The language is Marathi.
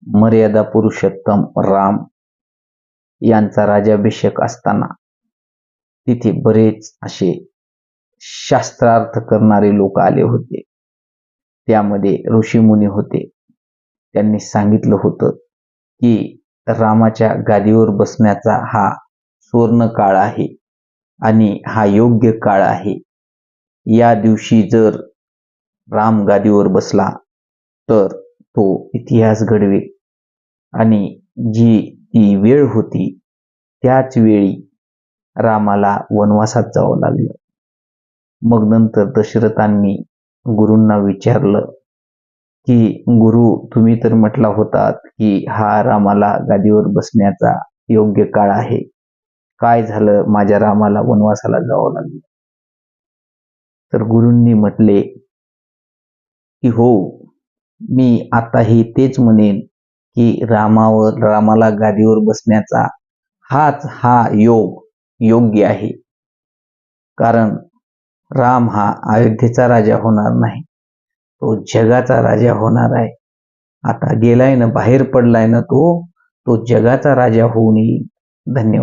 मर्यादा पुरुषोत्तम राम यांचा राज्याभिषेक असताना तिथे बरेच असे शास्त्रार्थ करणारे लोक आले होते. त्यामध्ये ऋषीमुनी होते. त्यांनी सांगितलं होतं की रामाच्या गादीवर बसण्याचा हा सुवर्ण काळ आहे आणि हा योग्य काळ आहे. या दिवशी जर राम गादीवर बसला तर तो इतिहास घडवेल आणि जी ती वेळ होती त्याच वेळी रामाला वनवासात जावं लागलं. मग नंतर दशरथांनी गुरूंना विचारलं की गुरु, तुम्ही तर म्हटला होतात की हा रामाला गादीवर बसण्याचा योग्य काळ आहे, काय झालं माझ्या रामाला वनवासाला जावं लागलं? तर गुरूंनी म्हटले की हो, मी आताही तेच म्हणेन की रामाला गादीवर बसण्याचा हा योग योग्य आहे. कारण राम हा अयोध्येचा राजा होणार नाही, तो जगाचा राजा होणार आहे. आता गेलाय ना, बाहेर पडलाय ना, तो जगाचा राजा होऊन येईल. धन्यवाद.